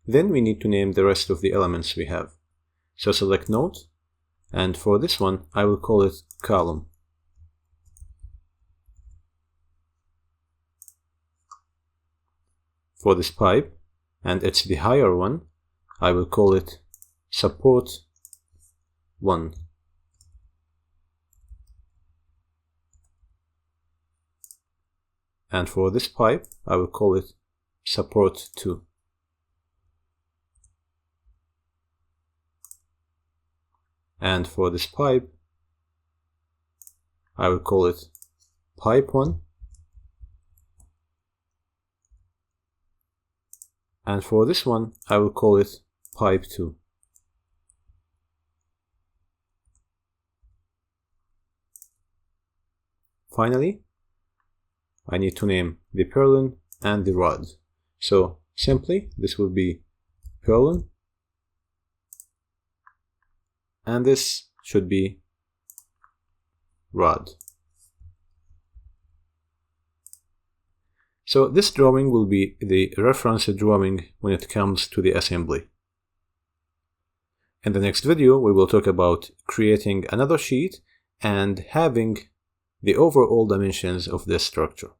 Then we need to name the rest of the elements we have. So select Node, and for this one I will call it column. For this pipe, and it's the higher one, I will call it support 1. And for this pipe, I will call it support 2. And for this pipe, I will call it pipe 1. And for this one, I will call it pipe 2. Finally, I need to name the purlin and the rod. So simply, this will be purlin, and this should be rod. So this drawing will be the reference drawing when it comes to the assembly. In the next video, we will talk about creating another sheet and having the overall dimensions of this structure.